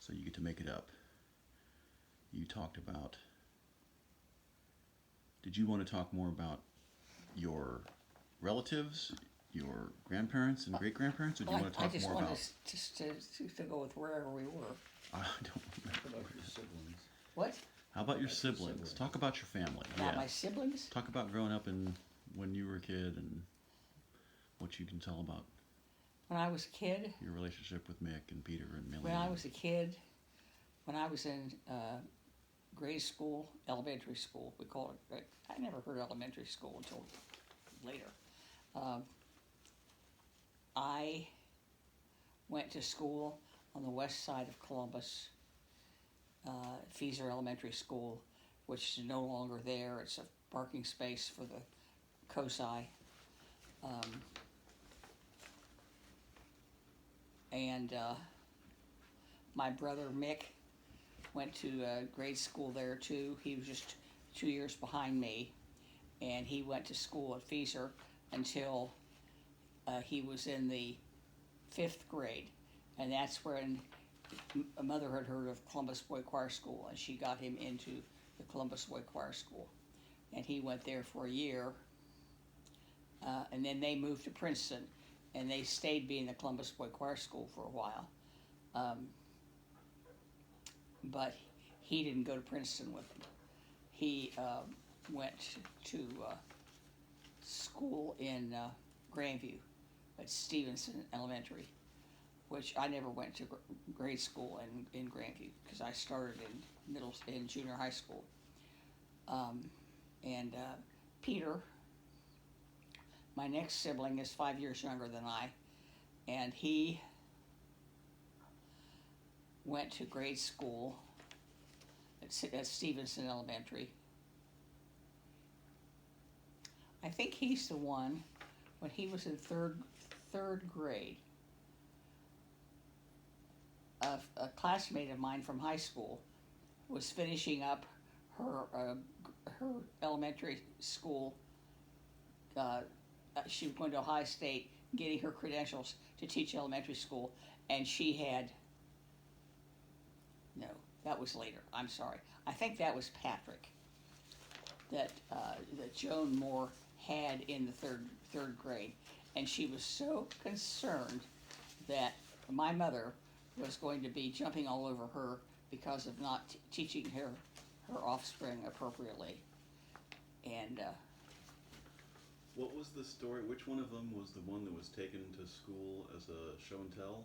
so you get to make it up. You talked about. Did you want to talk more about your relatives, your grandparents and great grandparents, or do you want to I talk just more wanted about? just to go with wherever we were. I don't What remember. about your siblings? What? How about your About your siblings? siblings. Talk about your family. About Yeah. my siblings? Talk about growing up and when you were a kid and what you can tell about When I was a kid, your relationship with Mick and Peter and Millie. when I was a kid, when I was in grade school, elementary school, we call it. I never heard elementary school until later. Um, I went to school on the west side of Columbus, Feeser Elementary School, which is no longer there. It's a parking space for the COSI. Um, and my brother Mick went to grade school there too. He was just 2 years behind me, and he went to school at Feeser until he was in the 5th grade, and that's when a mother had heard of Columbus Boy Choir School, and she got him into the Columbus Boy Choir School, and he went there for a year, and then they moved to Princeton, and they stayed being the Columbus Boy Choir School for a while, but he didn't go to Princeton with them. He went to school in Grandview at Stevenson Elementary, which I never went to grade school in Grandview because I started in junior high school. And Peter, my next sibling, is 5 years younger than I, and he went to grade school at Stevenson Elementary. I think he's the one, when he was in third grade, a classmate of mine from high school was finishing up her elementary school. She was going to Ohio State, getting her credentials to teach elementary school, and she had, no, that was later, I'm sorry. I think that was Patrick that Joan Moore had in the third grade, and she was so concerned that my mother was going to be jumping all over her because of not teaching her offspring appropriately. And What was the story? Which one of them was the one that was taken to school as a show and tell?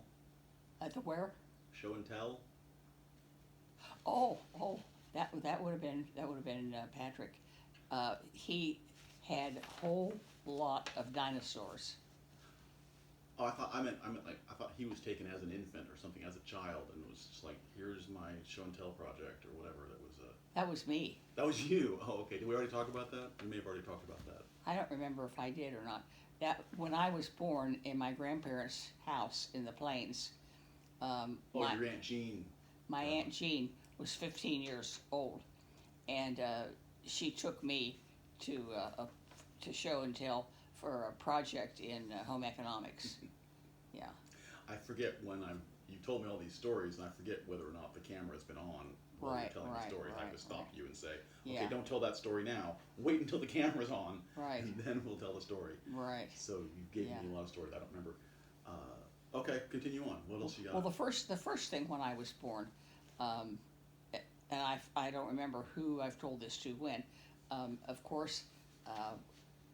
at the where? Show and tell? Oh, that would have been Patrick. He had a whole lot of dinosaurs. Oh, I meant like I thought he was taken as an infant or something as a child, and it was just like, here's my show and tell project or whatever. That was That was me. that was you. Oh, okay. Did we already talk about that? We may have already talked about that. I don't remember if I did or not. That when I was born in my grandparents' house in the Plains, Oh, my your Aunt Jean. my Aunt Jean was 15 years old, and she took me to show and tell for a project in home economics. Yeah. I forget when you told me all these stories, and I forget whether or not the camera's been on while Right, you're telling right, the story. I have right, to stop you and say, okay, Yeah. don't tell that story now. Wait until the camera's on, Right. and then we'll tell the story. Right. So you gave Yeah. me a lot of stories. I don't remember. Okay, continue on. What else you got? Well, the first thing when I was born, and I don't remember who I've told this to when. Of course,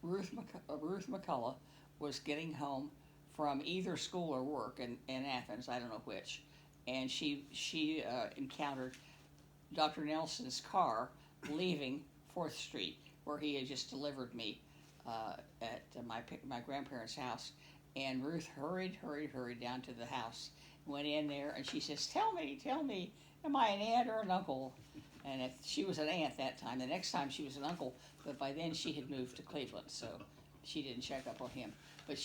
Ruth McCullough was getting home from either school or work in Athens, I don't know which, and she encountered Dr. Nelson's car leaving 4th Street, where he had just delivered me at my grandparents' house. And Ruth hurried down to the house, went in there, and she says, tell me, am I an aunt or an uncle? And if she was an aunt that time, the next time she was an uncle, but by then she had moved to Cleveland, so she didn't check up on him. But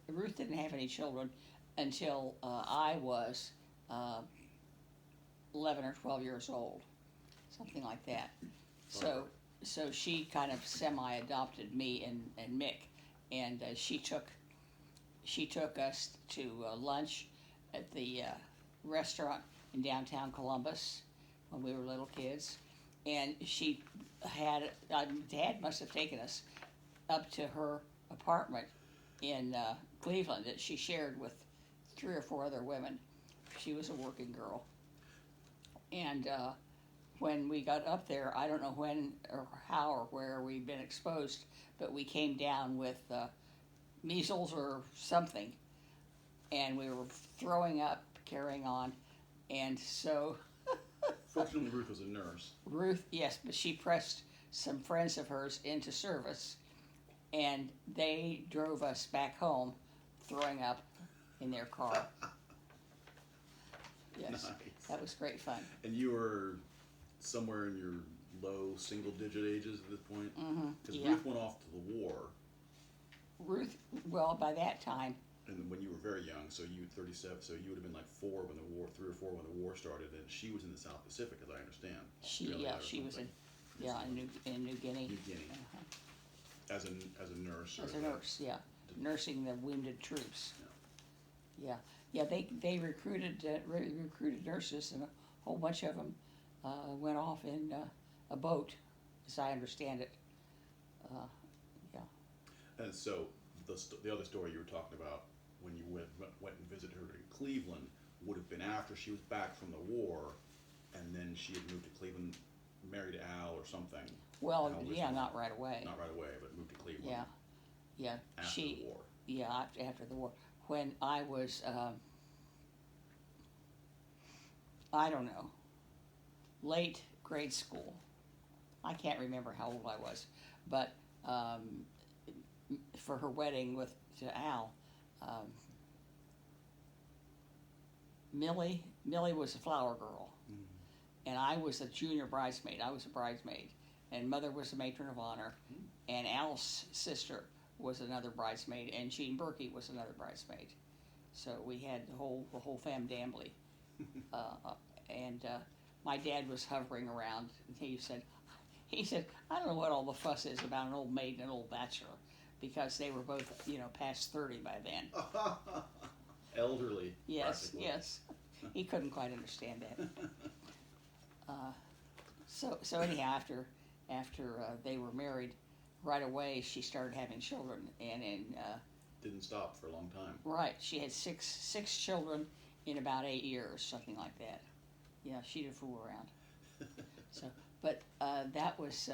Ruth didn't have any children until I was 11 or 12 years old, something like that. So she kind of semi-adopted me and Mick, and she took us to lunch at the restaurant in downtown Columbus when we were little kids, and she had Dad must have taken us up to her apartment in Cleveland that she shared with 3 or 4 other women. She was a working girl, and when we got up there, I don't know when or how or where we'd been exposed, but we came down with measles or something, and we were throwing up, carrying on, and so Fortunately, Ruth was a nurse. Ruth, yes, but she pressed some friends of hers into service, and they drove us back home, throwing up in their car. Yes, Nice. that was great fun. And you were somewhere in your low single-digit ages at this point? Because Yeah. Ruth went off to the war, Ruth, well, by that time, and when you were very young, so you 37, so you would have been like 4 when the war, 3 or 4 when the war started, and she was in the South Pacific, as I understand. she Australia or was something. in New Guinea. New Guinea. As a nurse. As a nurse, yeah, nursing the wounded troops. Yeah. They recruited nurses, and a whole bunch of them went off in a boat, as I understand it. And so the other story you were talking about when you went and visited her in Cleveland would have been after she was back from the war, and then she had moved to Cleveland, married Al or something. Well, Al was yeah, not right away. Not right away, but moved to Cleveland. Yeah, After the war. Yeah, after the war. When I was, I don't know, late grade school. I can't remember how old I was, but for her wedding to Al, Millie was a flower girl, and I was a junior bridesmaid. I was a bridesmaid, and Mother was the matron of honor, and Al's sister was another bridesmaid, and Jean Berkey was another bridesmaid. So we had the whole fam dambly, and my dad was hovering around. And he said, I don't know what all the fuss is about an old maid and an old bachelor, because they were both past 30 by then. Elderly. Yes, practically. yes. He couldn't quite understand that. So anyhow, after they were married, right away she started having children, and Didn't stop for a long time. right, she had six children in about 8 years, something like that. Yeah, she didn't fool around. But that was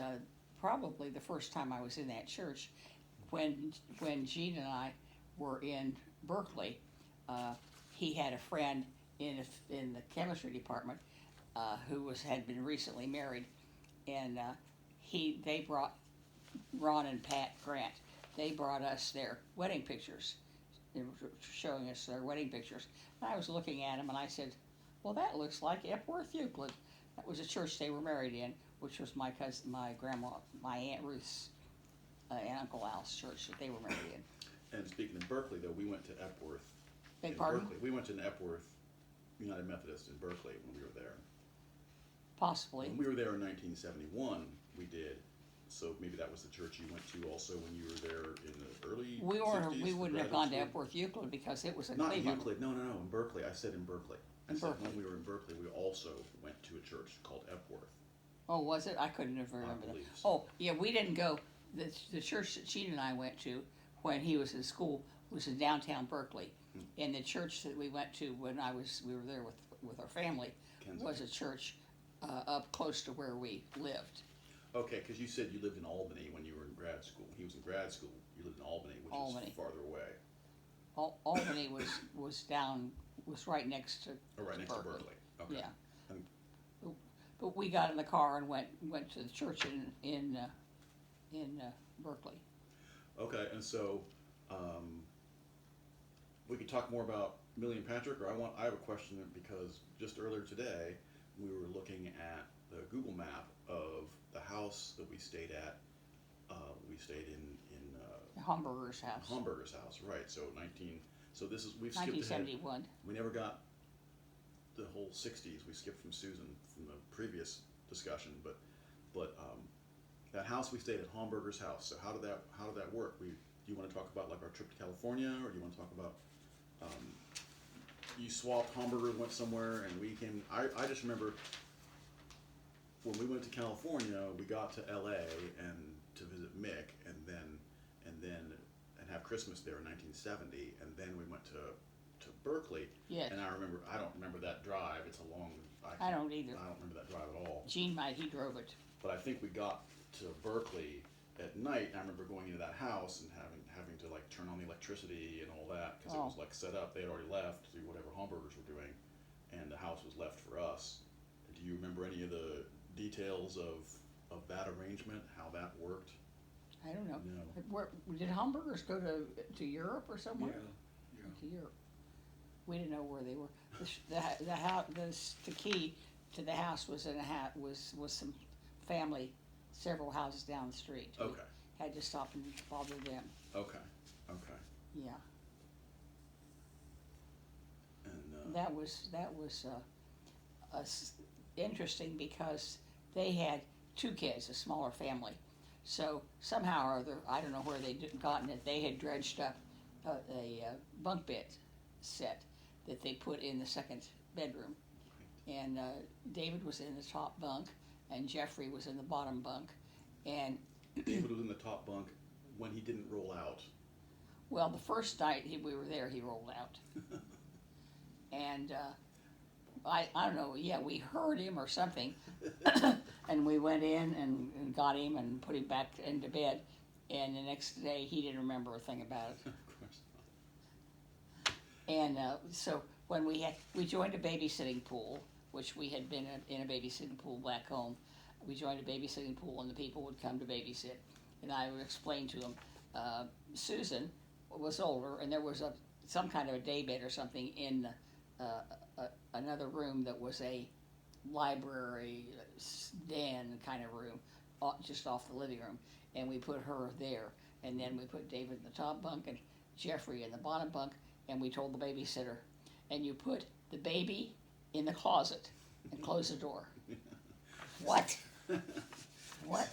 probably the first time I was in that church. When Gene and I were in Berkeley, he had a friend in the chemistry department who had been recently married, and they brought Ron and Pat Grant. They brought us their wedding pictures. They were showing us their wedding pictures. And I was looking at them, and I said, "Well, that looks like Epworth Euclid." That was a church they were married in, which was my cousin, my grandma, my Aunt Ruth's and Uncle Al's church that they were married in. And speaking of Berkeley, though, we went to Epworth. Beg pardon? Berkeley. We went to an Epworth United Methodist in Berkeley when we were there. Possibly. When we were there in 1971, we did. So maybe that was the church you went to also when you were there in the early 60s? We wouldn't have gone to graduate Epworth Euclid because it was in school? Not Cleveland. Euclid. No, in Berkeley. I said in Berkeley. I In said Berkeley. when we were in Berkeley, we also went to a church called Epworth. Oh, was it? I couldn't have remembered that. believe so. Oh, yeah, we didn't go. The church that Gene and I went to when he was in school was in downtown Berkeley. And the church that we went to when we were there with our family Kensington. was a church up close to where we lived. Okay, because you said you lived in Albany when you were in grad school. He was in grad school. You lived in Albany, which Albany. is farther away. Albany was right next to Or right next to Berkeley. Okay. Yeah. And But we got in the car and went to the church in Berkeley. Okay, and so we could talk more about Millie and Patrick, or I have a question because just earlier today we were looking at the Google map of the house that we stayed at. We stayed in Homburger's house. Homburger's house, right? So we've skipped ahead. 1971. We never got the whole 60s. We skipped from Susan from the previous discussion, but that house we stayed at, Homburger's house. So how did that work? Do you want to talk about like our trip to California, or do you want to talk about you swapped hamburgers, went somewhere, and we came. I just remember when we went to California, we got to L.A. and to visit Mick, and have Christmas there in 1970, and then we went to Berkeley. Yes. And I don't remember that drive. It's a long. I don't either. I don't remember that drive at all. Gene might, he drove it. But I think we got to Berkeley at night, and I remember going into that house and having to like turn on the electricity and all that because it was like set up. They had already left to do whatever hamburgers were doing, and the house was left for us. Do you remember any of the details of that arrangement? How that worked? I don't know. No. Did hamburgers go to Europe or somewhere? Yeah. To Europe. We didn't know where they were. The key to the house was in was some family, several houses down the street. Okay. We had to stop and bother them. Okay. Yeah. And That was interesting because they had two kids, a smaller family. So somehow or other, I don't know where they'd gotten it, they had dredged up a bunk bed set that they put in the second bedroom. And David was in the top bunk, and Jeffrey was in the bottom bunk. And David was in the top bunk when he didn't roll out. well, the first night we were there, he rolled out. And I don't know, yeah, we heard him or something. And we went in and got him and put him back into bed. And the next day, he didn't remember a thing about it. Of course not. And so when we joined a babysitting pool, which we had been in a babysitting pool back home. We joined a babysitting pool, and the people would come to babysit. And I would explain to them, Susan was older, and there was some kind of a day bed or something in another room that was a library den kind of room, just off the living room. And we put her there, and then we put David in the top bunk and Jeffrey in the bottom bunk, and we told the babysitter, and you put the baby in the closet and close the door. What? What?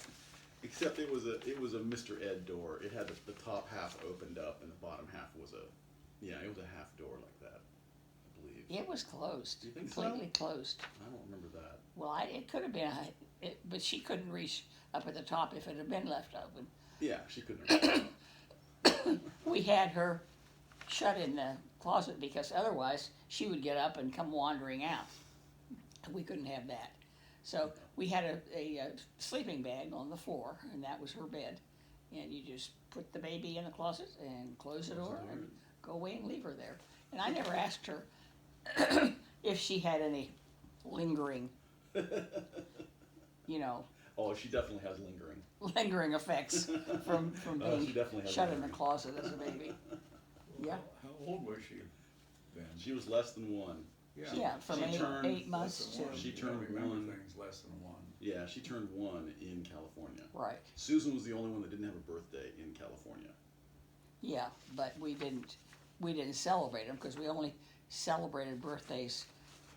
Except it was a Mr. Ed door. It had the top half opened up and the bottom half was a half door like that, I believe. It was closed. You think completely closed. I don't remember that. Well, it could have been, but she couldn't reach up at the top if it had been left open. Yeah, she couldn't. We had her shut in the closet because otherwise she would get up and come wandering out. We couldn't have that. So we had a sleeping bag on the floor, and that was her bed. And you just put the baby in the closet and close the door and go away and leave her there. And I never asked her if she had any lingering, Oh, she definitely has lingering effects from Oh, she being definitely has shut in the lingering. closet as a baby. Yeah. How old was she then? She was less than one. Yeah, from she turned 8 months Less to, than one. She Yeah, turned remember one. things less than one. Yeah, she turned 1 in California. right. Susan was the only one that didn't have a birthday in California. Yeah, but we didn't celebrate them because we only celebrated birthdays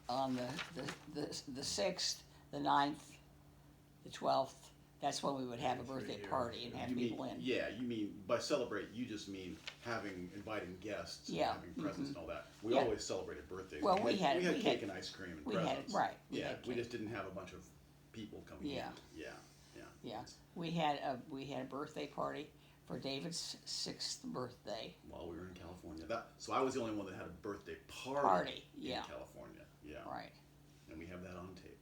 on the 6th, the 9th, the 12th. That's when we would have a birthday party and have You people mean, in. yeah, you mean by celebrate, you just mean inviting guests, and Yeah, having presents and all that. We Yeah. always celebrated birthdays. Well, we had cake had- and ice cream and we had- presents. right, we Yeah, had we cake. just didn't have a bunch of people coming Yeah. in. Yeah. Yeah, we had a birthday party for David's 6th birthday. While we were in California, so I was the only one that had a birthday party Yeah. in California. Yeah. Right. And we have that on tape,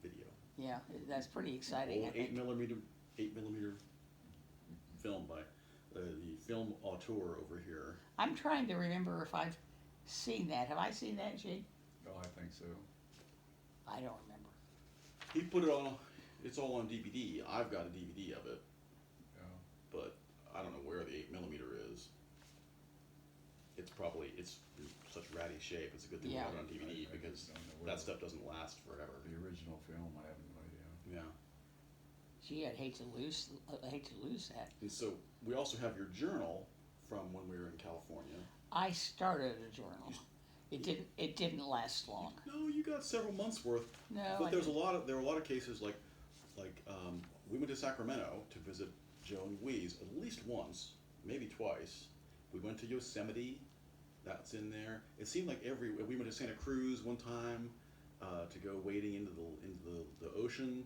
video. Yeah, that's pretty exciting. I Old think. 8mm film by the film auteur over here. I'm trying to remember if I've seen that. Have I seen that, Jake? Oh, I think so. I don't remember. He put it on. It's all on DVD. I've got a DVD of it, Yeah. but I don't know where the 8mm is. It's in such ratty shape. It's a good thing we Yeah. have it on DVD I because don't know where that stuff doesn't last forever. The original film, I have no idea. Yeah. Gee, I'd hate to lose that. And so we also have your journal from when we were in California. I started a journal. It didn't last long. No, you got several months worth. No, But I there were didn't. a lot of cases like we went to Sacramento to visit Joe and Louise at least once, maybe twice. We went to Yosemite. That's in there. It seemed like we went to Santa Cruz one time to go wading into the ocean.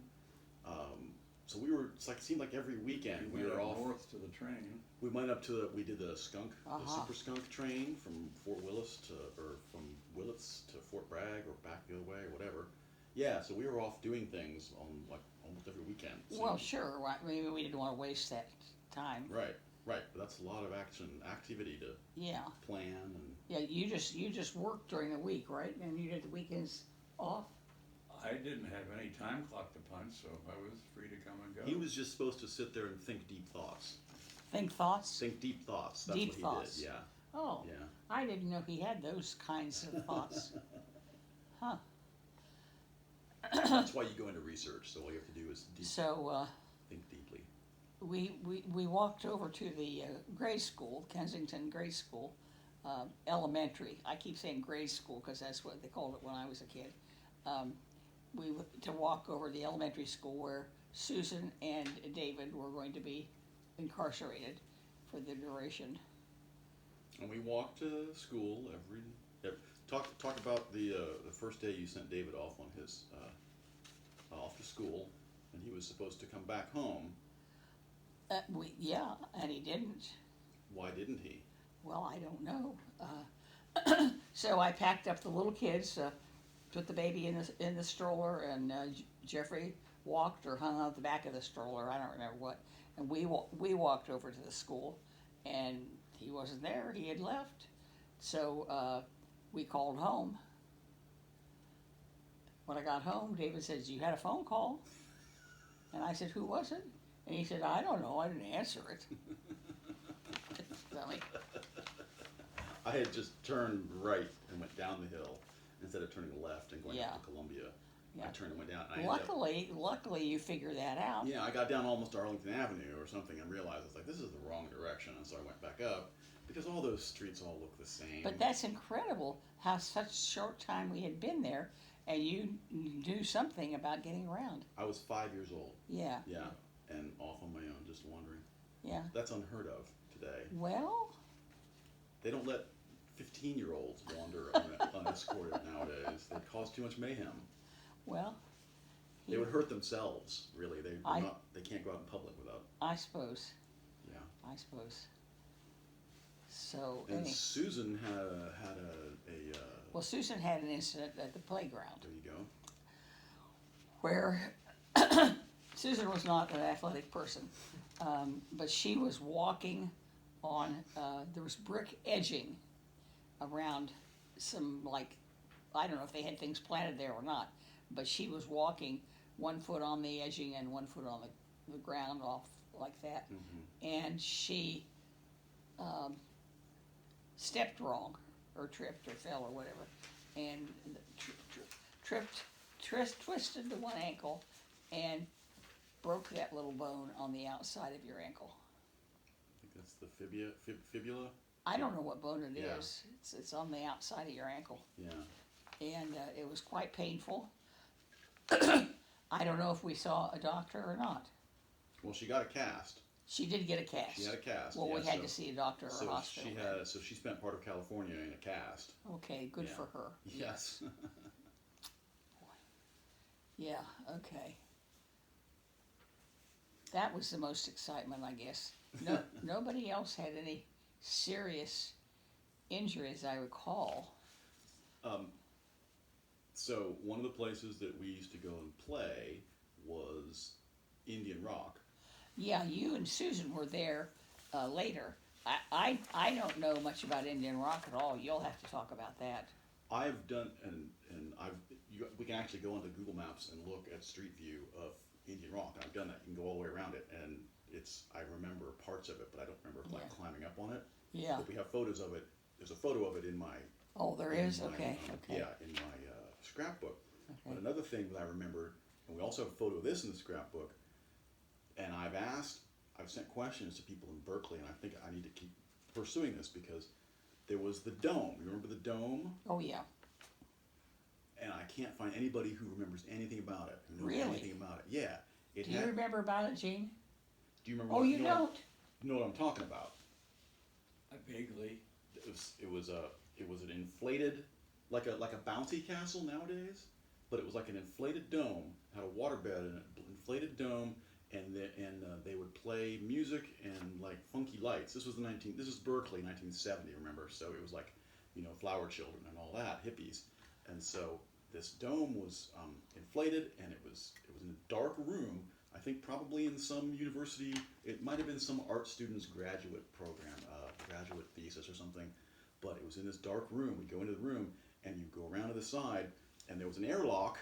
So we were, it's like, seemed like every weekend We we went were up off. north to the train. We went up to we did the Uh-huh. super skunk train from Fort Willis or from Willits to Fort Bragg or back the other way or whatever. Yeah, so we were off doing things on like almost every weekend. Well, sure. Maybe we didn't want to waste that time. Right, right. But that's a lot of activity to Yeah. plan and. Yeah. You just worked during the week, right? And you did the weekends off. I didn't have any time clock to punch, so I was free to come and go. He was just supposed to sit there and think deep thoughts. Think thoughts. Think deep thoughts. That's Deep what he thoughts. did. Yeah, Oh, yeah. I didn't know he had those kinds of thoughts. Huh. That's why you go into research. So all you have to do is So think deeply. we walked over to the grade school, Kensington Grade School, elementary. I keep saying grade school because that's what they called it when I was a kid. To walk over to the elementary school where Susan and David were going to be incarcerated for the duration. And we walked to school talk about the first day you sent David off on his off to school, and he was supposed to come back home. Yeah, and he didn't. Why didn't he? Well, I don't know. So I packed up the little kids, put the baby in the stroller, and Jeffrey walked or hung out the back of the stroller. I don't remember what. And we walked over to the school, and he wasn't there. He had left. So we called home. When I got home, David says, "You had a phone call," and I said, "Who was it?" And he said, "I don't know. I didn't answer it." Dummy. I had just turned right and went down the hill instead of turning left and going Yeah. up to Columbia. Yeah. I turned and went down. And I ended up, Luckily, you figured that out. yeah, I got down almost Arlington Avenue or something and realized I was like, this is the wrong direction, and so I went back up because all those streets all look the same. But that's incredible how such short time we had been there, and you knew something about getting around. I was 5 years old. Yeah. Yeah, and off on my own, just wandering. Yeah. That's unheard of today. Well, They don't let 15-year-olds wander unescorted nowadays. They cause too much mayhem. well, They would hurt themselves, really. I- They can't go out in public without, I suppose. yeah. I suppose. So, And Susan had a well, Susan had an incident at the playground there you go. where Susan was not an athletic person, but she was walking on, there was brick edging around some, like, I don't know if they had things planted there or not, but she was walking 1 foot on the edging and 1 foot on the ground off like that. Mm-hmm. And she stepped wrong, or tripped, or fell, or whatever, and twisted the one ankle, and broke that little bone on the outside of your ankle. I think that's the fibula. I don't know what bone it Yeah. is. It's on the outside of your ankle, Yeah. and it was quite painful. I don't know if we saw a doctor or not. Well, she got a cast. She did get a cast. She had a cast. Well, yeah, we had so, to see a doctor or a so hospital. she spent part of California in a cast. Okay, good Yeah. for her. Yes. Yeah, okay. That was the most excitement, I guess. No, nobody else had any serious injuries, I recall. So one of the places that we used to go and play was Indian Rock. Yeah, you and Susan were there later. I don't know much about Indian Rock at all. You'll have to talk about that. I've done, and we can actually go onto Google Maps and look at Street View of Indian Rock. I've done that. You can go all the way around it, and I remember parts of it, but I don't remember like Yeah. climbing up on it. Yeah. But we have photos of it. There's a photo of it in my. Oh, there in is? my, Okay, um, okay. Yeah, in my scrapbook. But Okay. another thing that I remember, and we also have a photo of this in the scrapbook, and I've sent questions to people in Berkeley, and I think I need to keep pursuing this because there was the dome. You remember the dome? Oh, yeah. And I can't find anybody who remembers anything about it, who knows Really? anything about it. Yeah. Do you remember about it, Jean? Do you remember? Oh, what, you know don't? What, know what I'm talking about? Vaguely. It was it was an inflated, like a bouncy castle nowadays, but it was like an inflated dome, had a waterbed in it, inflated dome, and they would play music and like funky lights. This was this is Berkeley, 1970, remember? So it was like, flower children and all that, hippies, and so this dome was inflated, and it was in a dark room. I think probably in some university, it might have been some art student's graduate program, graduate thesis or something, but it was in this dark room. We'd go into the room, and you'd go around to the side, and there was an airlock,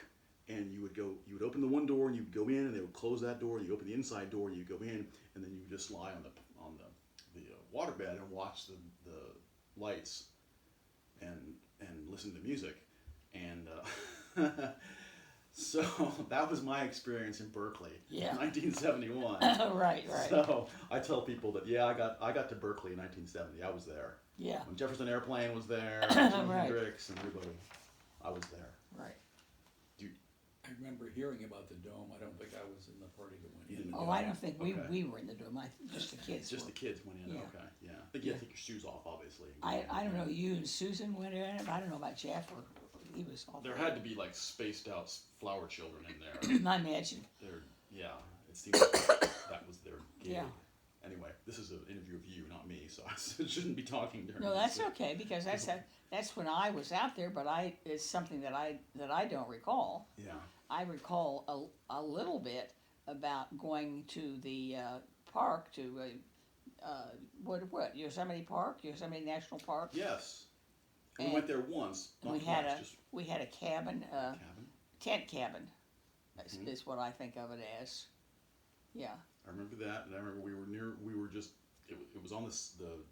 and you would open the one door, and you'd go in, and they would close that door, and you open the inside door, and you go in, and then you would just lie on the waterbed and watch the lights, and listen to music, and so that was my experience in Berkeley, Yeah. 1971. Right. So I tell people that I got to Berkeley in 1970. I was there. Yeah. When Jefferson Airplane was there, Jimi Right. Hendrix, and everybody, I was there. Right. I remember hearing about the dome. I don't think I was in the party that went You in. didn't Oh, go. I don't think Okay. we were in the dome. Just the kids. Just were. the kids went in. Yeah. Okay, yeah. I think you had to take your shoes off, obviously. I don't know. You and Susan went in. I don't know about Jeff, or he was. There had to be like spaced out flower children in there. I imagine. Yeah, it seemed like that was their gig. Yeah. Anyway, this is an interview of you, not me, so I shouldn't be talking during No, this. that's okay because that's when I was out there. But it's something that I don't recall. Yeah. I recall a little bit about going to the park to what Yosemite Park, Yosemite National Park. Yes. And we And went there once. And Not much, we had a cabin, cabin. tent cabin, Mhm. is what I think of it as. Yeah. I remember that, and I remember we were just, it was on the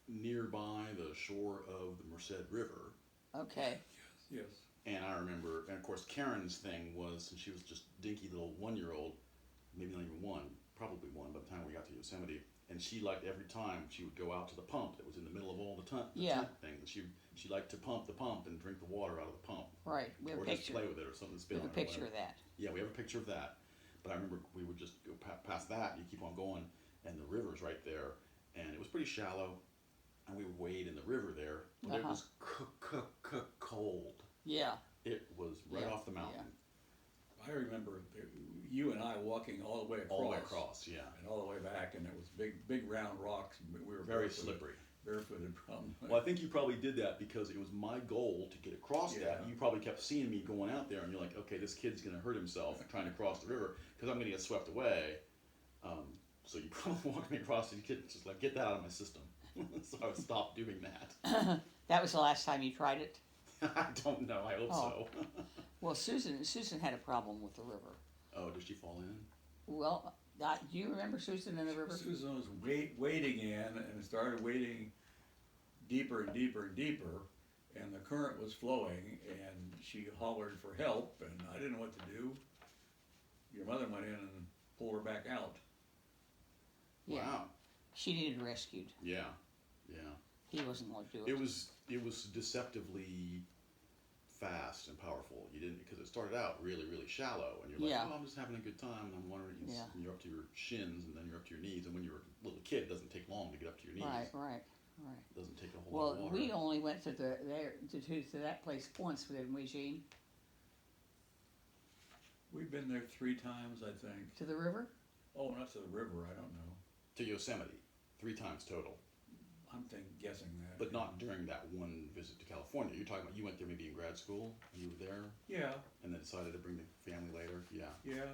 nearby the shore of the Merced River, Okay. Yes. and I remember, and of course Karen's thing was, since she was just dinky little 1-year-old, maybe not even one, probably one by the time we got to Yosemite, and she liked every time she would go out to the pump that was in the middle of all the tent things, she liked to pump the pump and drink the water out of the pump, Right. We have a or just picture. play with it or something, We spit have on a it or picture of whatever. that. Yeah, we have a picture of that. But I remember we would just go past that, and you keep on going, and the river's right there, and it was pretty shallow, and we would wade in the river there, but it Uh-huh. was cold. Yeah. It was right Yeah, off the mountain, I remember you and I walking all the way across. all the way across, yeah. And all the way back, and it was big round rocks. And we were Very barefooted- slippery. Barefooted from. Well, I think you probably did that because it was my goal to get across that. Yeah. You probably kept seeing me going out there, and you're like, okay, this kid's going to hurt himself trying to cross the river because I'm going to get swept away. So you probably walked me across, and you could just like, get that out of my system. So I would stop doing that. That was the last time you tried it. I don't know. I hope Oh. so. Well, Susan had a problem with the river. Oh, did she fall in? Well, do you remember Susan in the river? Susan was wading in and started wading deeper and deeper and deeper, and the current was flowing, and she hollered for help, and I didn't know what to do. Your mother went in and pulled her back out. Yeah. Wow. She needed rescued. Yeah. Yeah. He wasn't going to do it. It was deceptively fast and powerful. You didn't, because it started out really, really shallow, and you're like, Yeah. oh, I'm just having a good time, and I'm wondering, Yeah. and you're up to your shins, and then you're up to your knees, and when you're a little kid, it doesn't take long to get up to your knees. Right. It doesn't take a whole Well, lot of water. we only went to to that place once, didn't we, Jean? We've been there 3 times, I think. To the river? Oh, not to the river, I don't know. To Yosemite, 3 times total, I'm guessing that. but not during that one visit to California. You're talking about you went there maybe in grad school, and you were there, Yeah, and then decided to bring the family later. Yeah.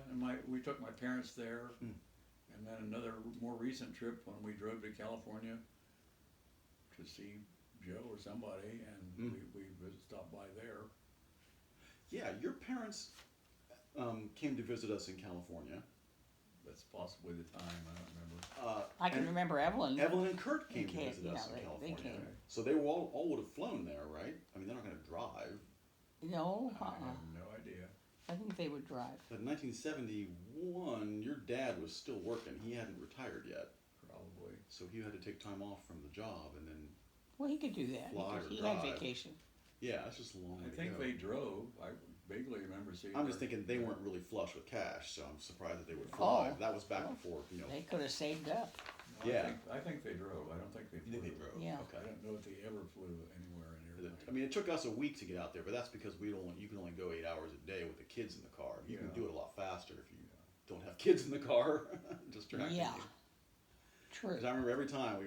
and we took my parents there, Hmm. and then another more recent trip when we drove to California to see Joe or somebody, and we stopped by there. Yeah, your parents came to visit us in California. That's possibly the time, I don't remember. I can and remember Evelyn. Evelyn and Kurt came to came, visit us yeah, in they California. came. So they were all would have flown there, right? I mean, they're not going to drive. No, I have no idea. I think they would drive. But in 1971, your dad was still working. He hadn't retired yet. Probably. So he had to take time off from the job, and then, Well, he could do that. Fly or He had drive. vacation. yeah, that's just a long way I to think go. they drove. I vaguely remember seeing. I'm just their- thinking they weren't really flush with cash, so I'm surprised that they would fly. Oh. That was back Well, before, They could have saved up. I think they drove, I don't think they You flew. think they drove? Yeah. I Okay. don't know if they ever flew anywhere in airplane. I mean, it took us a week to get out there, but that's because you can only go 8 hours a day with the kids in the car. You can Yeah. do it a lot faster if you don't have kids in the car distracting Yeah. you. True. Because I remember every time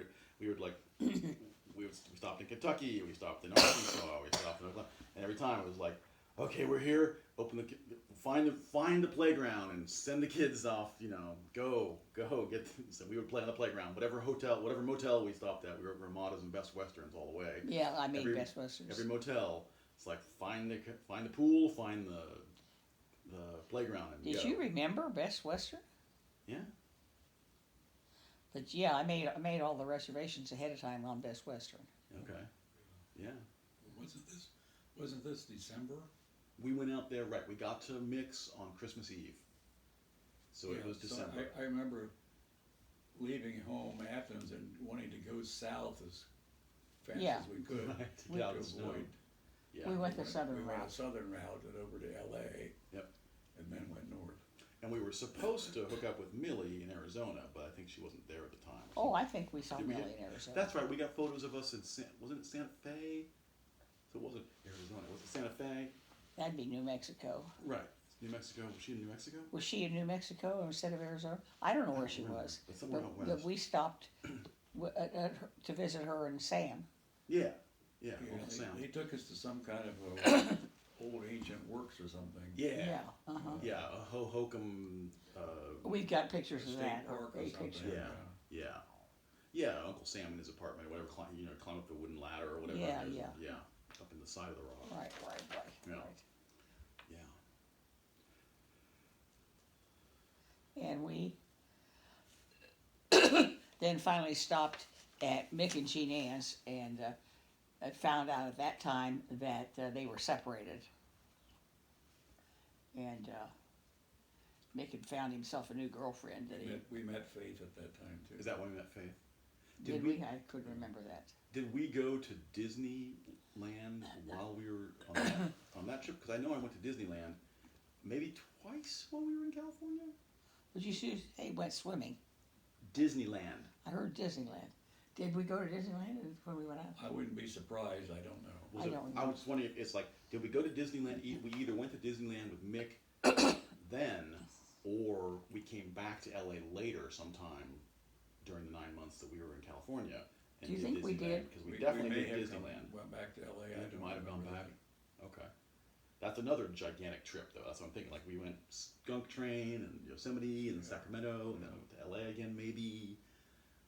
we would like we stopped in Kentucky, we stopped in Arkansas, we stopped in Oklahoma, and every time it was like, okay, we're here. Find the playground and send the kids off. You know, go get. So we would play on the playground. Whatever motel we stopped at, we were Ramadas and Best Westerns all the way. Yeah, I made every- Best Westerns. Every motel, it's like find the pool, find the playground, and Did go. you remember Best Western? Yeah. But yeah, I made all the reservations ahead of time on Best Western. Okay. Yeah. Wasn't this December? We went out there, right, we got to Mix on Christmas Eve. So it Yeah, was December. I remember leaving home Athens and wanting to go south as fast Yeah. as we could. Right, to to get out of the snow. avoid. Yeah. We went the southern We went a route. southern route and over to LA. Yep. And then went north. And we were supposed to hook up with Millie in Arizona, but I think she wasn't there at the time. Oh, I think we saw Did we Millie get- in Arizona. That's right, we got photos of us in wasn't it Santa Fe? So it wasn't Arizona, was it Santa Fe? That'd be New Mexico. Right. New Mexico, was she in New Mexico? Was she in New Mexico instead of Arizona? I don't know where she remember, was. but somewhere out But west. we stopped to visit her and Sam. Yeah, Yeah, Uncle Sam. they took us to some kind of a old ancient works or something. Yeah. Uh-huh. Yeah, a Hokum, We've got pictures of State that. park or great something. picture. yeah. Yeah, Uncle Sam in his apartment, or whatever, climb up the wooden ladder or whatever. Yeah, it is, yeah. Yeah, up in the side of the rock. Right. Yeah. Right. Yeah. And we then finally stopped at Mick and Jean Ann's and I found out at that time that they were separated. And Mick had found himself a new girlfriend. That We met Faith at that time too. Is that when we met Faith? did we? I couldn't remember that. Did we go to Disneyland while we were on that trip? Because I know I went to Disneyland maybe twice while we were in California. But you see, they went swimming. Disneyland. I heard Disneyland. Did we go to Disneyland when we went out? I wouldn't be surprised, I don't know. Was I it- don't I know. was just wondering if it's like, did we go to Disneyland? We either went to Disneyland with Mick then, or we came back to LA later sometime during the 9 months that we were in California. And Do you did think we Disneyland, did? Because we definitely may did have Disneyland. Went back to LA. Yeah, I we don't might have gone remember back. that. Okay. That's another gigantic trip, though. That's what I'm thinking. Like, we went Skunk Train and Yosemite and Sacramento, and then went to LA again, maybe.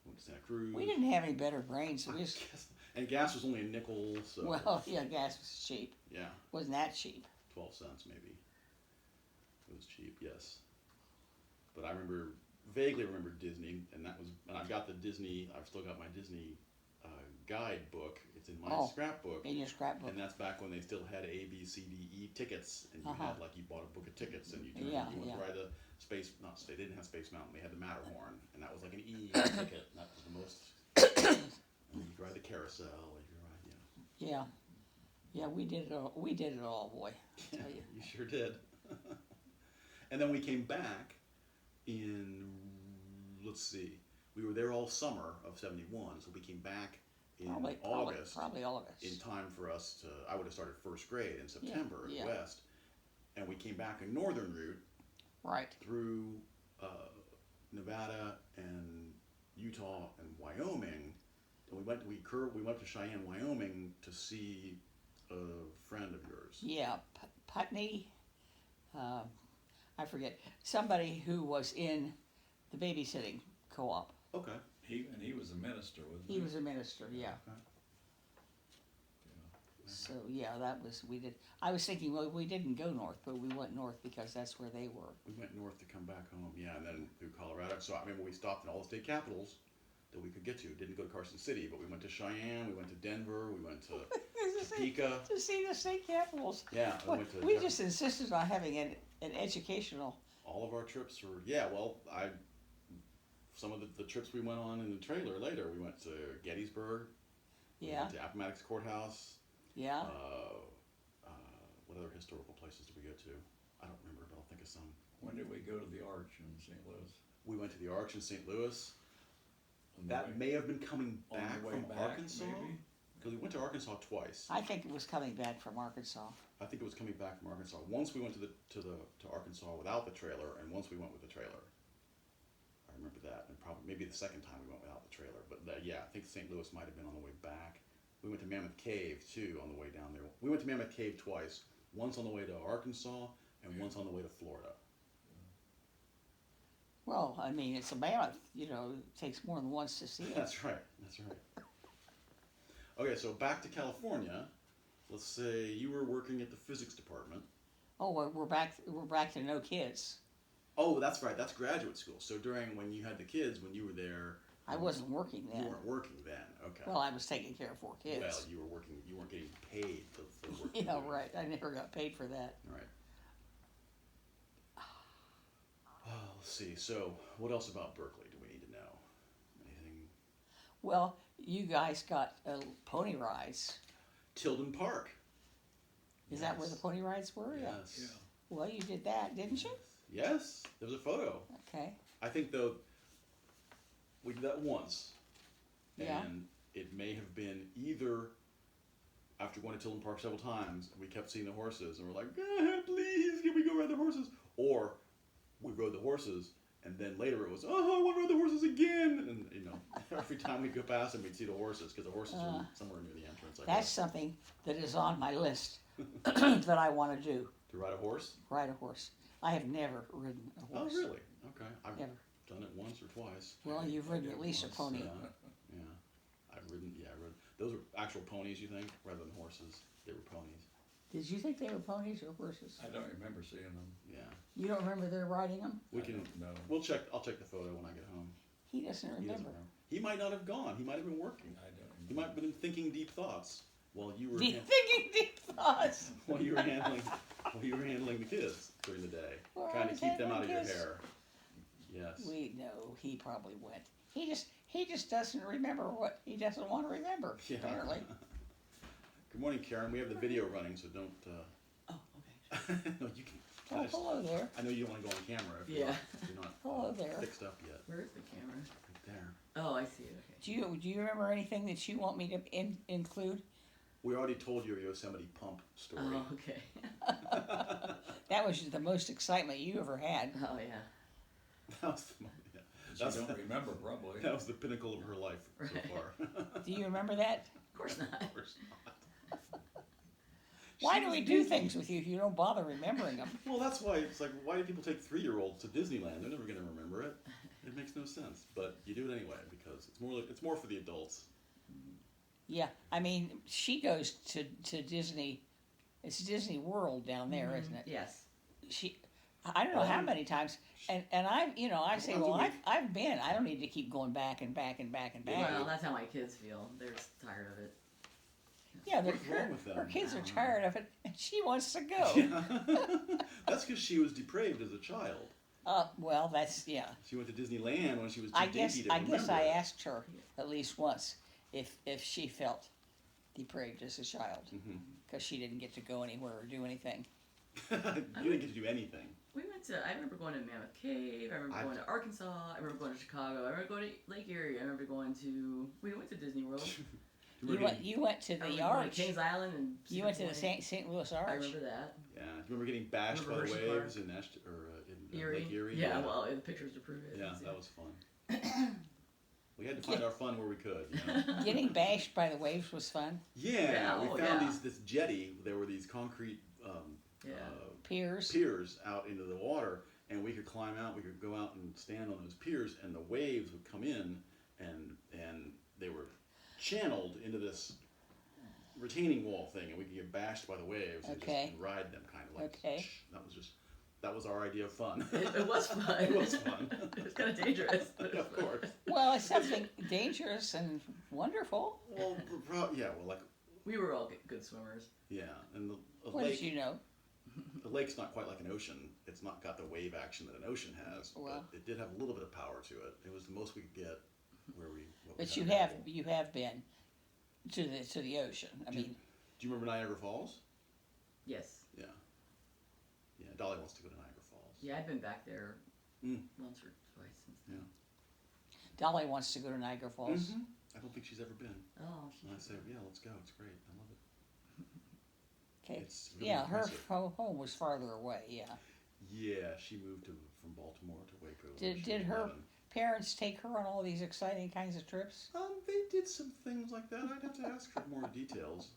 Went to Santa Cruz. We didn't have any better brains. So we just, And gas was only a nickel, so. well, yeah, gas was cheap. Yeah, Wasn't that cheap? 12 cents maybe. It was cheap, yes. But I vaguely remember Disney, and I've got the Disney, I've still got my Disney guidebook. It's in my scrapbook. In your scrapbook. And that's back when they still had A, B, C, D, E tickets, and you had you bought a book of tickets, and you went to ride the they didn't have Space Mountain, they had the Matterhorn, and that was like an E ticket, and that was the most. And you could ride the carousel, or you could ride, Yeah, we did it all. We did it all, boy. I tell you. You sure did. And then we came back in, let's see, we were there all summer of '71, so we came back in August. Probably August. In time for us to, I would have started first grade in September Yeah. West, and we came back a northern route Right. through Nevada and Utah and Wyoming, and we went to Cheyenne, Wyoming to see a friend of yours. Yeah, Putney. I forget somebody who was in the babysitting co-op. Okay. He was a minister, wasn't he? He was a minister. Yeah. Okay. So yeah, that was we did. I was thinking, well, we didn't go north, but we went north because that's where they were. We went north to come back home, yeah, and then through Colorado. So I remember we stopped in all the state capitals that we could get to. Didn't go to Carson City, but we went to Cheyenne, we went to Denver, we went to Topeka. To see the state capitals. Yeah, We just insisted on having an educational. all of our trips were, some of the trips we went on in the trailer later, we went to Gettysburg, we Yeah, went to Appomattox Courthouse, yeah. what other historical places did we go to? I don't remember, but I'll think of some. When did we go to the Arch in St. Louis? We went to the Arch in St. Louis. On the That way- may have been coming on the back way from back, Arkansas. maybe? Because we went to Arkansas twice. I think it was coming back from Arkansas. I think it was coming back from Arkansas. Once we went to Arkansas without the trailer, and once we went with the trailer. I remember that, and probably maybe the second time we went without the trailer. But yeah, I think St. Louis might have been on the way back. We went to Mammoth Cave too on the way down there. We went to Mammoth Cave twice. Once on the way to Arkansas, and once on the way to Florida. Well, I mean, it's a mammoth, you know, it takes more than once to see it. That's right. That's right. Okay, so back to California. Let's say you were working at the physics department. Oh, well, we're back to no kids. Oh, that's right. That's graduate school. So during when you had the kids, when you were there, I wasn't working then. you weren't working then. Okay. Well, I was taking care of 4 kids. Well, you were working. You weren't getting paid for work. Yeah, right. I never got paid for that. All right. Let's see. So, what else about Berkeley do we need to know? Anything? Well, you guys got pony rides. Tilden Park. Is that where the pony rides were? Yes. Yeah. Well, you did that, didn't you? Yes. There's a photo. Okay. I think though we did that once, Yeah. and it may have been either after going to Tilden Park several times, we kept seeing the horses, and we're like, please, can we go ride the horses? Or we rode the horses, and then later it was, I want to ride the horses again, and you know, every time we'd go past them, we'd see the horses because the horses were somewhere near the entrance. I That's guess. something that is on my list that I want to do. To ride a horse. Ride a horse. I have never ridden a Oh, horse. really? Okay. I've Never. done it once or twice. Well, you've ridden did at least a once, pony. Yeah. I've ridden. Yeah, I rode. Those were actual ponies, you think, rather than horses. They were ponies. Did you think they were ponies or horses? I don't remember seeing them. Yeah. You don't remember their riding them? We I can. don't know. We'll check. I'll check the photo when I get home. He doesn't He doesn't remember. remember. He might not have gone. He might have been working. I don't remember. He might have been thinking deep thoughts while you were Thinking deep thoughts. while you were handling the kids during the day, Well, I trying to was keep them out of handling your kids. hair. Yes. We know he probably went. He just doesn't remember what he doesn't want to remember. Yeah. Apparently. Good morning, Karen. We have the video running, so don't. Oh, okay. No, you can. Oh, hello there. I know you don't want to go on camera if Yeah. you're not Hello there. fixed up yet. Where's the camera? Right there. Oh, I see it. Okay. Do you remember anything that you want me to include? We already told your Yosemite pump story. Oh, okay. That was the most excitement you ever had. Oh, yeah. That was the, yeah. She That's don't the, remember probably. that was the pinnacle of her life so Right. far. Do you remember that? Of course not. Of course not. Why She do was we do busy. things with you if you don't bother remembering them? Well, that's why it's like, why do people take 3-year-olds to Disneyland? They're never going to remember it. It makes no sense, but you do it anyway because it's more for the adults. Yeah, I mean, she goes to Disney. It's Disney World down there, isn't it? Yes. I don't know how many times, and I say, Once a well, week. I've been. I don't need to keep going back and back and back and back. Well, that's how my kids feel. They're just tired of it. Yeah, What's wrong with them? her kids are tired of it, and she wants to go. That's because she was depraved as a child. Well, that's yeah. She went to Disneyland when she was too I guess dinky to I remember guess I it. asked her at least once if she felt depraved as a child because she didn't get to go anywhere or do anything. You didn't get to do anything. We went to, I remember going to Mammoth Cave. I remember going to Arkansas. I remember going to Chicago. I remember going to Lake Erie. I remember going to, we went to Disney World. You went to I the remember going Arch. to Kings Island and You went to the Cedar Point. St. Louis I Arch. remember that. Yeah, do you remember getting bashed by the Remember Hershey waves Park? in Erie. Lake Erie? Yeah, well, the pictures to prove it. Yeah, that was fun. We had to find our fun where we could, you know. Getting bashed by the waves was fun. Yeah, Yeah, we oh, found yeah. this jetty. There were these concrete Yeah. Piers. piers out into the water, and we could climb out. We could go out and stand on those piers, and the waves would come in, and they were channeled into this retaining wall thing, and we could get bashed by the waves Okay. and ride them kind of like. Okay. That was our idea of fun. It was fun. It was fun. It was kind of dangerous. But it was Of fun. course. Well, it's something dangerous and wonderful. Well, like We were all good swimmers. yeah, and the What lake. did you know? The lake's not quite like an ocean. It's not got the wave action that an ocean has, Well. but it did have a little bit of power to it. It was the most we could get where we. What we But had you available. have been to the ocean. I mean, Do you remember Niagara Falls? Yes. Yeah. Yeah, Dolly wants to go to Niagara Falls. Yeah, I've been back there Mm. once or twice since then. Yeah. Dolly wants to go to Niagara Falls. I don't think she's ever been. Oh, And I say, yeah, let's go. It's great. I love it. Okay. It's really Yeah, her impressive. home was farther away. Yeah. Yeah, she moved from Baltimore to Waco. when Did she was her 11. parents take her on all these exciting kinds of trips? They did some things like that. I'd have to ask for more details.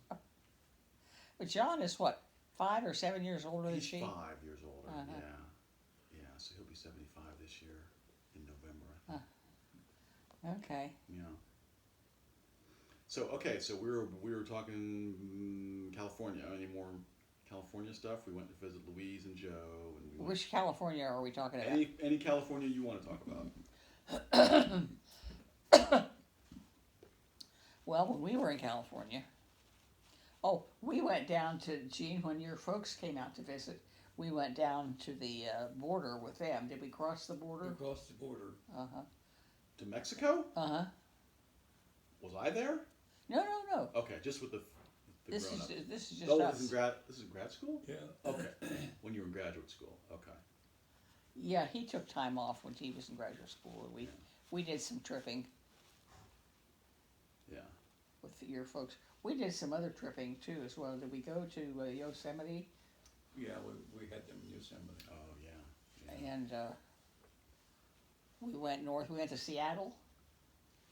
But John is what, 5 or 7 years older than He's she? 5 years older. Uh-huh. Yeah, yeah. So he'll be 75 this year in November. I think. Okay. Yeah. So okay, so we were talking California. Any more California stuff? We went to visit Louise and Joe, and we went, Which California are we talking about? any California you want to talk about? Well, when we were in California, we went down to, Gene, when your folks came out to visit, we went down to the border with them. Did we cross the border? Across the border. Uh-huh. To Mexico? Uh-huh. Was I there? No. Okay, just with the This grown-ups. this is just Oh, us. this is grad school? Yeah. Okay. When you were in graduate school. Okay. Yeah, he took time off when he was in graduate school. And we did some tripping Yeah. with your folks. We did some other tripping too as well. Did we go to Yosemite? Yeah, we had them in Yosemite. Oh yeah. Yeah. And we went north. We went to Seattle.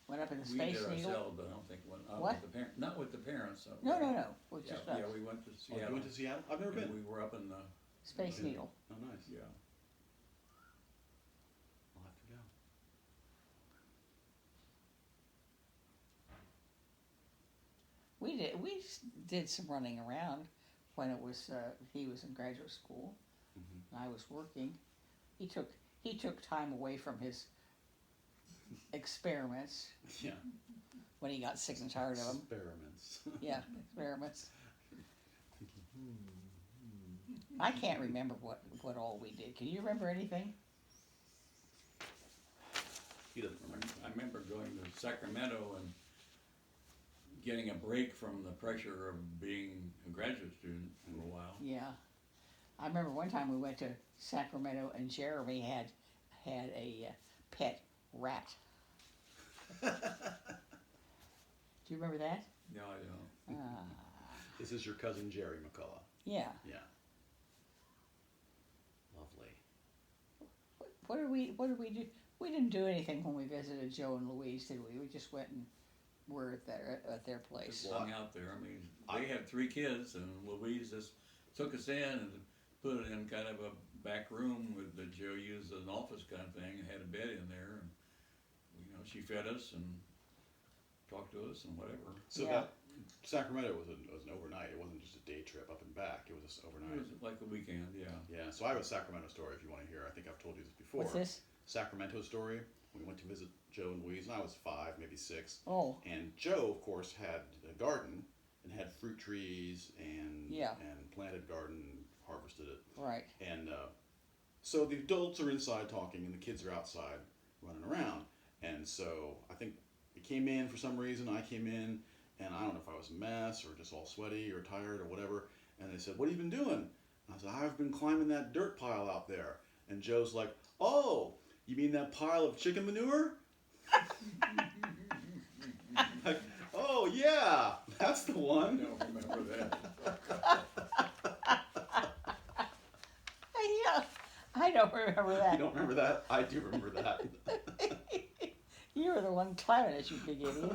Went up in the We Space did Needle. ourselves, but I don't think What? with the not with the parents. No. With Yeah, just us. yeah, we went to Oh, Seattle. you went to Seattle? I've never and been. we were up in the Space Yeah. Needle. Oh, nice. yeah. I'll have to go. We did some running around when it was he was in graduate school Mm-hmm. and I was working. He took time away from his experiments Yeah. when he got sick and tired of them. Experiments. Yeah, experiments. I can't remember what all we did. Can you remember anything? He doesn't remember. I remember going to Sacramento and getting a break from the pressure of being a graduate student for a while. Yeah, I remember one time we went to Sacramento and Jeremy had a pet rat. Do you remember that? No, I don't. This is your cousin Jerry McCullough. Yeah. Yeah. Lovely. What did we do? We didn't do anything when we visited Joe and Louise, did we? We just went and were at their place. Just hung out there. I mean, they had 3 kids, and Louise just took us in and put it in kind of a back room that Joe used as an office kind of thing, and had a bed in there, and she fed us and talked to us and whatever. So Yeah. that Sacramento was an overnight. It wasn't just a day trip up and back. It was just It overnight. was like a weekend, yeah. Yeah. So I have a Sacramento story if you want to hear. I think I've told you this before. What's this? Sacramento story. We went to visit Joe and Louise, and I was 5, maybe 6. Oh, And Joe, of course, had a garden and had fruit trees and Yeah. and planted garden and harvested it. right. And so the adults are inside talking, and the kids are outside running around. And so I think we came in for some reason. I came in, and I don't know if I was a mess or just all sweaty or tired or whatever. And they said, "What have you been doing?" And I said, "I've been climbing that dirt pile out there." And Joe's like, "Oh, you mean that pile of chicken manure?" Like, "Oh yeah, that's the I one." don't remember that. Yeah, I don't remember that. You don't remember that? I do remember that. You were the one climbing it, you big idiot.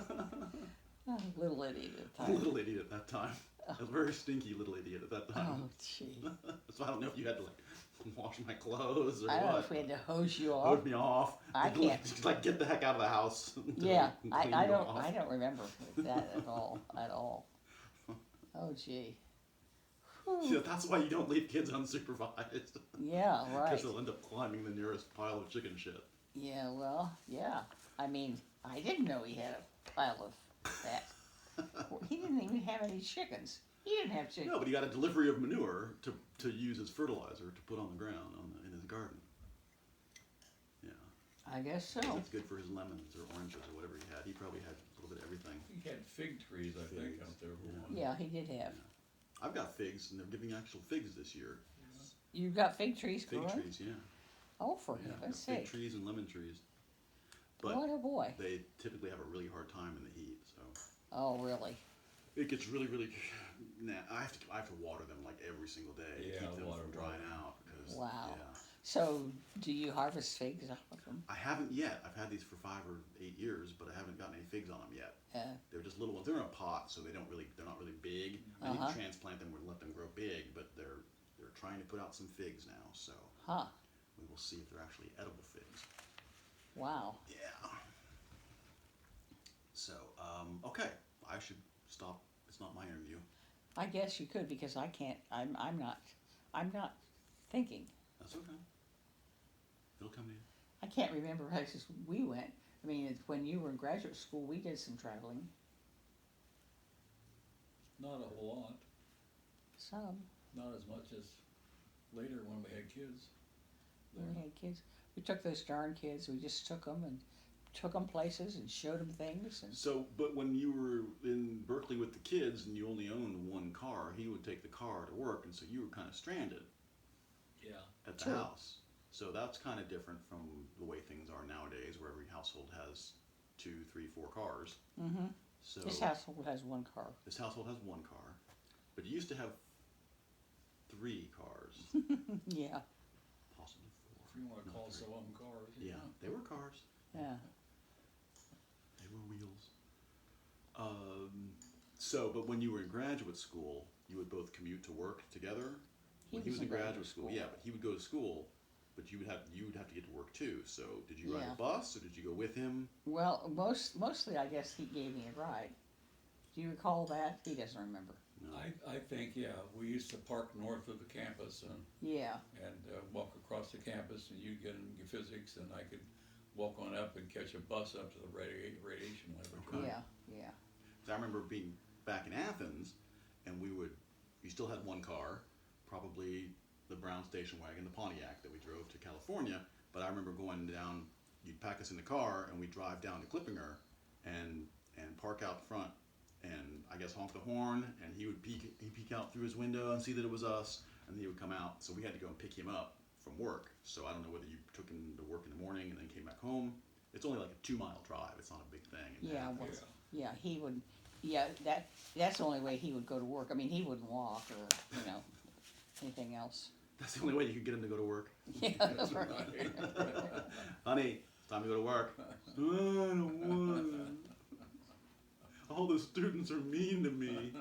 Oh, little idiot at the A time. little idiot at that time. A very stinky little idiot at that time. Oh, gee. So I don't know if you had to like wash my clothes or I don't know what. if we had to hose you off. Hold me off. I can't. Like get the heck out of the house. Yeah, to I clean you don't off. I don't remember that at all. Oh, gee. Whew. Yeah, that's why you don't leave kids unsupervised. Yeah, right. Because they'll end up climbing the nearest pile of chicken shit. Yeah, well, yeah. I mean, I didn't know he had a pile of that. Well, he didn't even have any chickens. He didn't have chickens. No, but he got a delivery of manure to use as fertilizer to put on the ground in his garden. Yeah. I guess so. That's good for his lemons or oranges or whatever he had. He probably had a little bit of everything. He had fig trees, I think, Figs, out there for yeah. one. Yeah, he did have. I've got figs, and they're giving actual figs this year. You've got fig trees Fig growing? trees, yeah. Oh, for Yeah, heaven's fig sake. trees and lemon trees. But What a boy. they typically have a really hard time in the heat, so. Oh, really? It gets really, really. I have to water them like every single day to Yeah, keep them water, from drying out. Cause, Wow. Yeah. So, do you harvest figs off of them? I haven't yet. I've had these for 5 or 8 years, but I haven't gotten any figs on them yet. They're just little ones. They're in a pot, so they're not really big. I need to transplant them and let them grow big, but they're trying to put out some figs now, so Huh. we will see if they're actually edible figs. Wow. Yeah. So, okay, I should stop. It's not my interview. I guess you could because I can't. I'm not thinking. That's okay. It'll come to you. I can't remember places we went. I mean, when you were in graduate school, we did some traveling. Not a whole lot, Some. not as much as later when we had kids. When we had kids, we took those darn kids. We just took them and took them places and showed them things. And So, but when you were in Berkeley with the kids and you only owned one car, he would take the car to work, and so you were kind of stranded Yeah. at the True. house. So that's kind of different from the way things are nowadays, where every household has 2, 3, 4 cars. mm-hmm. So This household has one car. this household has one car, but you used to have 3 cars, Yeah. possibly 4. If you wanna Not call 3. some of them cars. Yeah, they were cars. Yeah. They were wheels. So, but when you were in graduate school, you would both commute to work together. When he was in graduate school, yeah, but he would go to school, but you would have to get to work too. So, did you ride Yeah. a bus or did you go with him? Well, mostly I guess he gave me a ride. Do you recall that? He doesn't remember. No. I think, yeah, we used to park north of the campus Yeah. and walk across the campus, and you'd get in your physics, and I could walk on up and catch a bus up to the radiation laboratory. Yeah. Yeah. So I remember being back in Athens, and you still had one car, probably the brown station wagon, the Pontiac that we drove to California. But I remember going down. You'd pack us in the car, and we'd drive down to Clippinger, and park out front, and I guess honk the horn, and he'd peek out through his window and see that it was us, and he would come out. So we had to go and pick him up from work. So I don't know whether you took him to work in the morning and then came back home. It's only like a 2-mile drive. It's not a big thing. in Yeah. Athens. Well, Yeah. yeah. He would. Yeah. That's the only way he would go to work. I mean, he wouldn't walk or anything else. That's the only way you could get him to go to work. Yeah. That's right. Honey, it's time to go to work. I don't want. All the students are mean to me.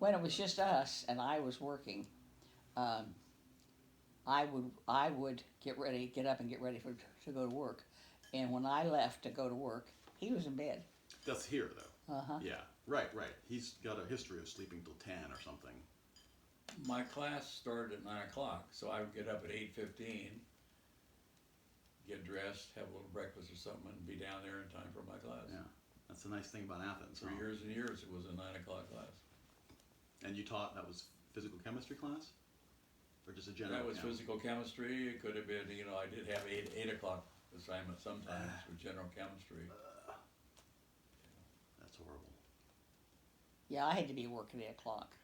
When it was just us and I was working, I would get up and get ready to go to work, and when I left to go to work, he was in bed. That's here, though. Uh-huh. Yeah, right. He's got a history of sleeping till 10 or something. My class started at 9 o'clock, so I would get up at 8:15, get dressed, have a little breakfast or something, and be down there in time for my class. Yeah, that's the nice thing about Athens. For huh? years and years, it was a 9 o'clock class. And you taught, that was physical chemistry class? Or just a general? That was chem? physical chemistry. It could have been, I did have 8 o'clock assignment sometimes with general chemistry. That's horrible. Yeah, I had to be at work at 8 o'clock.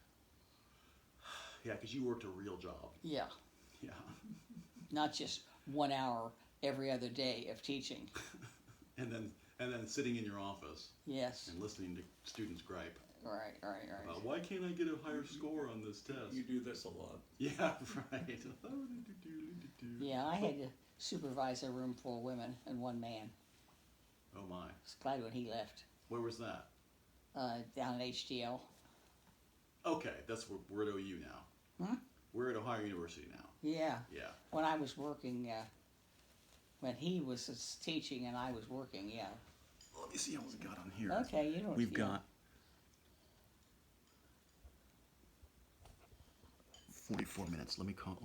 Yeah, because you worked a real job. Yeah, Yeah. not just 1 hour every other day of teaching. And then sitting in your office Yes, and listening to students gripe. right. Why can't I get a higher score on this test? You do this a lot. Yeah, right. Yeah, I had to supervise a room full of women and one man. Oh my. I was glad when he left. Where was that? Down at HDL. Okay, that's we're at OU now. Hmm? We're at Ohio University now. Yeah, Yeah. when I was working, when he was teaching and I was working, yeah. Let me see how we got on here. Okay, you don't. We've you got 44 minutes. Let me stop.